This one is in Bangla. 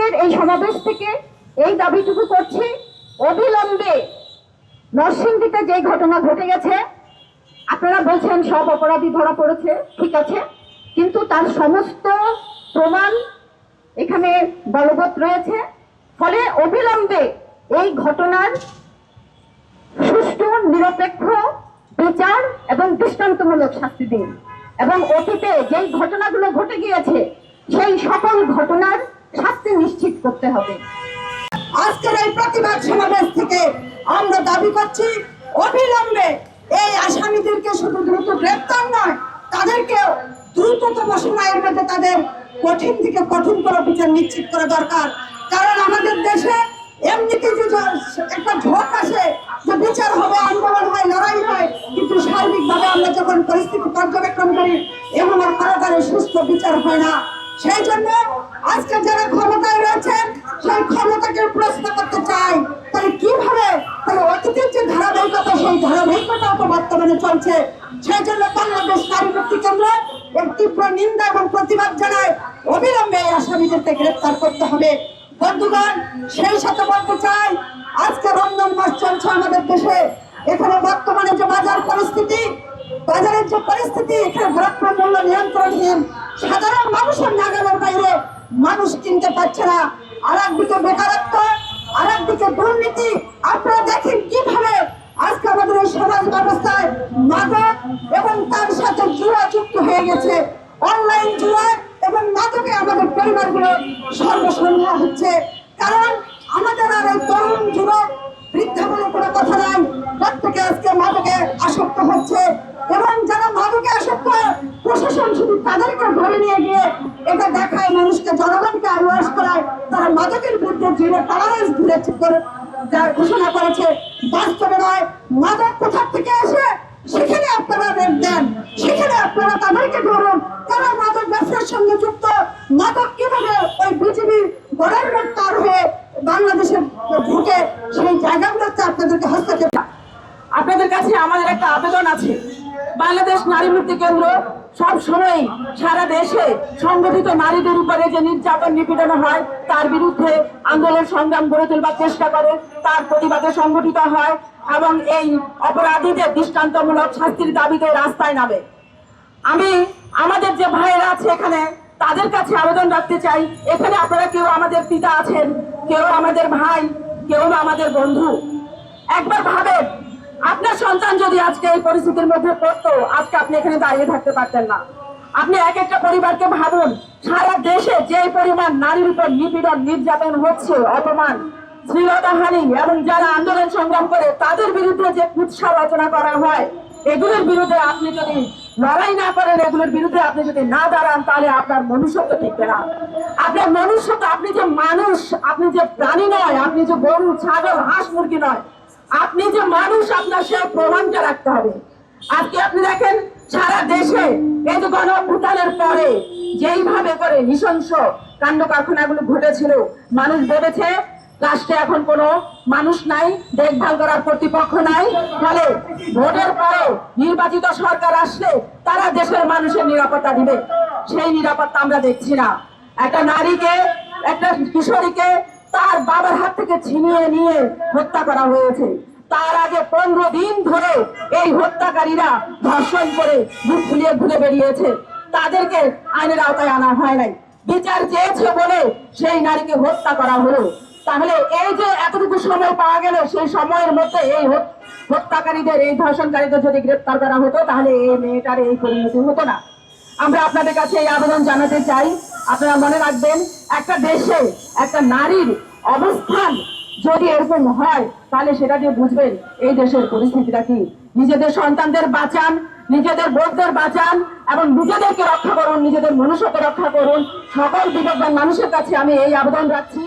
আজকের এই সমাবেশ থেকে এই দাবিটুকু করছি, অবিলম্বে নরসিংদীতে যে ঘটনা ঘটে গেছে, আপনারা বলছেন সব অপরাধী ধরা পড়েছে, ঠিক আছে, কিন্তু তার সমস্ত প্রমাণ এখানে বলবৎ রয়েছে। ফলে অবিলম্বে এই ঘটনার সুষ্ঠু নিরপেক্ষ বিচার এবং দৃষ্টান্তমূলক শাস্তি দিন, এবং অতীতে যেই ঘটনাগুলো ঘটে গিয়েছে সেই সকল ঘটনার শাস্তি নিশ্চিত করতে হবে। আজকের এই প্রতিবাদ সমাবেশ থেকে আমরা দাবি করছি, অবিলম্বে এই আসামিদেরকে শুধু দ্রুত গ্রেপ্তার নয়, তাদেরকেও দ্রুততম সময়ের মধ্যে তাদের কঠিন থেকে কঠিন করে বিচার নিশ্চিত করা দরকার। কারণ আমাদের দেশে এমনিতে যে একটা ঝোঁক আসে যে বিচার হবে, আন্দোলন হয়, লড়াই হয়, কিন্তু সার্বিকভাবে আমরা যখন পরিস্থিতি পর্যবেক্ষণ করি এমন কারাগারে সুস্থ বিচার হয় না। সেই জন্য আজকে যারা ক্ষমতায় রয়েছেন সেই ক্ষমতাকে প্রশ্ন করতে চাই, তাহলে কিভাবে, তাহলে অতীতের যে ধারাবাহিকতা সেই ধারাবাহিকতা তো বর্তমানে চলছে। সেই জন্য বাংলাদেশ নারী মুক্তি কেন্দ্র এর তীব্র নিন্দা এবং প্রতিবাদ জানায়, অবিলম্বে এই আসামিদেরকে গ্রেপ্তার করতে হবে। বন্ধুগণ, সেই সাথে বলতে চাই, আজকে রমজান মাস চলছে আমাদের দেশে, এখানে বর্তমানে যে বাজারের যে পরিস্থিতি, এখানে দ্রব্য মূল্য নিয়ন্ত্রণহীন, সাধারণ মানুষের নাগালের বাইরে, মানুষ কিনতে পারছে না। আর একদিকে বেকারত্ব, আর একদিকে দুর্নীতি। আপনারা দেখেন কিভাবে আজকে আমাদের এই সমাজ ব্যবস্থায় মাদক এবং তার সাথে জুয়া যুক্ত হয়ে গেছে। অনলাইন জুয়া এবং মাদকে আমাদের পরিবারগুলো সর্বসম্মা হচ্ছে। কারণ আমাদের আর এই তরুণ যুবক বৃদ্ধা বলে কোনো কথা নাই, প্রত্যেকে আজকে মাদকে আসক্ত হচ্ছে। এবং যারা মাদকে আসক্ত, প্রশাসন শুধু তাদেরকে ধরে নিয়ে গিয়ে এটা দেখায়, মানুষকে, জনগণকে আশ্বাস করায় তারা মাদকের বিরুদ্ধে জিরো টলারেন্স ঘোষণা করেছে। বাস্তবে নয়, মাদক কোথা থেকে আসে সেখানে আপনারা রেট দেন, সেখানে আপনারা তাদেরকে ধরুন, তারা মাদক ব্যবসার সঙ্গে যুক্ত। মাদক কিভাবে ওই বিজিবির বর্ডার পার হয়ে বাংলাদেশে ঢুকে, সেই জায়গাগুলোতে আপনাদেরকে হস্তক্ষেপ। আপনাদের কাছে আমাদের একটা আবেদন আছে। বাংলাদেশ নারী মুক্তি কেন্দ্র সব সময় সারা দেশে সংগঠিত নারীদের উপরে যে নির্যাতন নিপীড়ন হয় তার বিরুদ্ধে আন্দোলন সংগ্রাম গড়ে তোলবার চেষ্টা করে, তার প্রতিবাদে সংগঠিত হয় এবং এই অপরাধীদের দৃষ্টান্তমূলক শাস্তির দাবিতে রাস্তায় নামে। আমি আমাদের যে ভাইয়েরা আছে এখানে, তাদের কাছে আবেদন রাখতে চাই, এখানে আপনারা কেউ আমাদের পিতা আছেন, কেউ আমাদের ভাই, কেউ আমাদের বন্ধু। একবার ভাবেন, আপনার সন্তান যদি আজকে এই পরিস্থিতির মধ্যে পড়তো, আজকে আপনি এখানে দাঁড়িয়ে থাকতে পারতেন না। আপনি এক একটা পরিবারকে ভাবুন, সারা দেশে যে পরিমাণ নারীর উপর নিপীড়ন নির্যাতন হচ্ছে, অপমান, শ্লীলতাহানি, এবং যারা আন্দোলন সংগ্রাম করে তাদের বিরুদ্ধে যে কুৎসা রচনা করা হয়, এগুলোর বিরুদ্ধে আপনি যদি লড়াই না করেন, এগুলোর বিরুদ্ধে আপনি যদি না দাঁড়ান, তাহলে আপনার মনুষ্যত্ব টিকবে না। আপনার মনুষ্যত্ব, আপনি যে মানুষ, আপনি যে প্রাণী নয়, আপনি যে গরু, ছাগল, হাঁস, মুরগি নয়, আপনি যে মানুষ, আপনার সেই প্রমাণটা রাখতে হবে। আজকে আপনি দেখেন সারা দেশে এই যে গণঅভ্যুত্থানের পরে যেইভাবে করে নৃশংস কাণ্ড কারখানাগুলো ঘটেছিল, মানুষ ভেবেছে রাষ্ট্রে এখন কোনো মানুষ নাই, দেখভাল করার কর্তৃপক্ষ নাই, ফলে ভোটের পরে নির্বাচিত সরকার আসলে তারা দেশের মানুষের নিরাপত্তা দিবে। সেই নিরাপত্তা আমরা দেখছি না। একটা নারীকে, একটা কিশোরীকে তার বাবার হাত থেকে ছিনিয়ে নিয়ে হত্যা করা হয়েছে। তার আগে 15 দিন ধরে এই হত্যাকারীরা ধর্ষণ করে বুক ফুলিয়ে ঘুরে বেরিয়েছে, তাদেরকে আইনের আওতায় আনা হয় নাই। বিচার চেয়েছে বলে সেই নারীকে হত্যা করা হলো। তাহলে এই যে এতটুকু সময় পাওয়া গেল, সেই সময়ের মধ্যে এই হত্যাকারীদের, এই ধর্ষণকারীদের যদি গ্রেপ্তার করা হতো, তাহলে এই মেয়েটার এই পরিণতি হতো না। আমরা আপনাদের কাছে এই আবেদন জানাতে চাই, আপনারা মনে রাখবেন, একটা দেশে একটা নারীর অবস্থান যদি এরকম হয়, তাহলে সেটা দিয়ে বুঝবেন এই দেশের পরিস্থিতিটা কি। নিজেদের সন্তানদের বাঁচান, নিজেদের বোনদের বাঁচান, এবং নিজেদেরকে রক্ষা করুন, নিজেদের মনুষ্যকে রক্ষা করুন। সকল বিবেকবান মানুষের কাছে আমি এই আবেদন রাখছি।